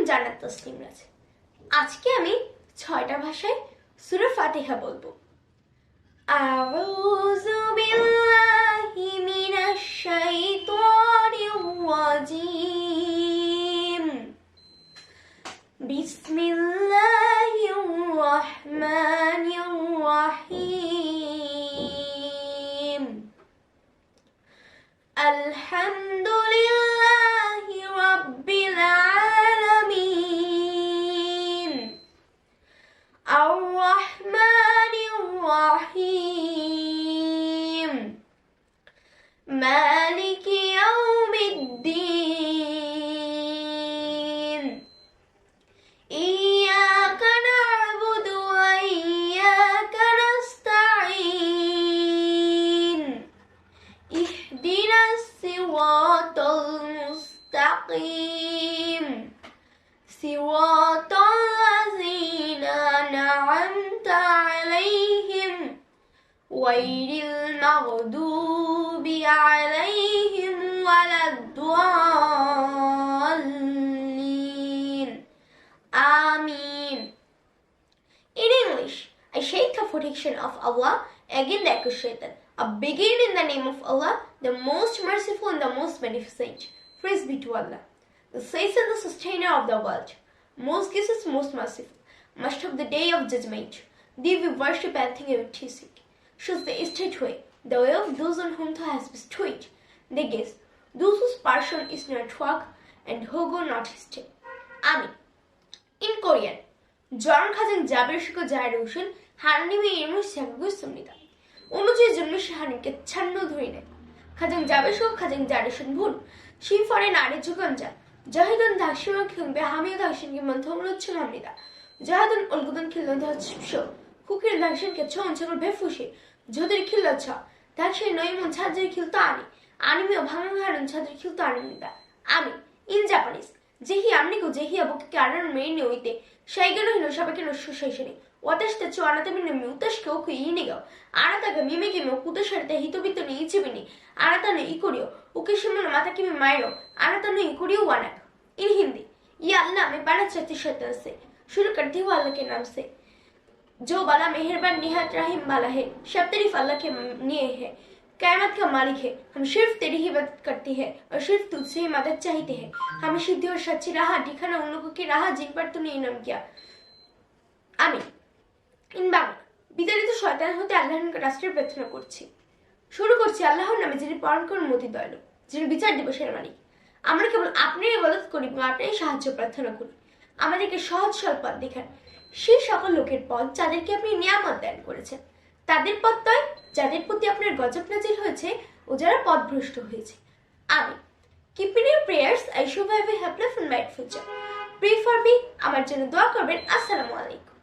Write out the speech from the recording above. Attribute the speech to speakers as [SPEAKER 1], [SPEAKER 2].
[SPEAKER 1] জান্নাত তসলিম রাজ। আজকে আমি 6টা ভাষায় সূরা ফাতিহা বলবো। আউযু বিল্লাহি মিনাশ শাইতানির রাজীম। বিসমিল্লাহির রাহমানির রাহিম। আলহামদুলিল্লাহি রাব্বিল আলামিন। আর রাহমানির রাহিম। মালিকি ইয়াউমিদ্দিন। ইয়্যাকা না'বুদু ওয়া ইয়্যাকা নাস্তাঈন। ইহদিনাস সিরাতাল মুস্তাকিম। সিরাতাল লাযীনা আন'আমতা আলাইহিম গায়রিল মাগদুবি আলাইহিম ওয়ালাদ-দাল্লিন। Amin. In English, I shake the protection of Allah against the shaitan. I begin in the name of Allah, the most merciful and the most beneficent. Praise be to Allah, the saints and the sustainer of the world, most gracious, most merciful, master of the day of judgment. Thee we worship and thank you to seek. Shows the estate way, the way of those on whom thou hast bestowed. They guess, those whose passion is not work and who go not his step. Amen. In Korean, John 가장 자별시고 자유로우신 하나님의 이름을 시작하고 있습니다. 오nu주의 증명시 하나님께 찬로 드리네. 가장 자별시고 가장 자유로우신 분, 신fal의 날의 주관자, 자희든 당신을 경배하며 당신께만 덤으로 칭합니다. 자희든 얼굴은 길러다 주십시오. 후기를 당신께 좋은 책을 베푸시, 저들이 길러쳐 당신의 너희 문 찾을 길도 아니며 방황하는 찾을 길도 아닙니다. 아멘. In Japanese, 제히 암리고 제히 아버지께 아라는 메인이 오이때 샤이게노 히노 샤바게노 슈샤이시니 와타시타 초 아나타미노 미우타시케 오쿠 이니가 아나타가 미메게미 오쿠타샤리타 히토비토니 이치비니 아나타노 이코리오 오케시모노 마타키미 마이로 आनातानो इकोरियो वानक। इन हिंदी, ये अल्लाह में बड़ा चौथी शैतान से शुरू करती हूँ अल्लाह के नाम से जो बड़ा मेहरबान निहायत रहीम वाला है। सब तारीफ अल्लाह के लिए है, क़यामत का मालिक है। हम सिर्फ तेरी ही मदद करते हैं और सिर्फ तुझसे ही मदद चाहते हैं। हमें सीधी और सच्ची राह दिखाना उन लोगों की राह जिन पर तूने इनाम किया। आमीन। इन बांग्ला, বিতাড়িত শয়তান হতে আল্লাহর রাষ্ট্রের প্রার্থনা করছি। শুরু করছি আল্লাহর নামে, যিনি পরম করুণাময় দয়ালু, যিনি বিচার দিবসের মালিক। আমরা কেবল আপনার ইবাদত করি এবং আপনারই সাহায্য প্রার্থনা করি। আমাদেরকে সহজ সরল পথ দেখান, সেই সকল লোকের পথ যাদেরকে আপনি নিয়ামত দান করেছেন। তাদের পথ নয় যাদের প্রতি আপনার গজব নাজিল হয়েছে ও যারা পথভ্রষ্ট হয়েছে। আমিন। Keep in your prayers, I should have a helpless and bright future. Pray for me, আমার জন্য দোয়া করবেন। আসসালামু আলাইকুম।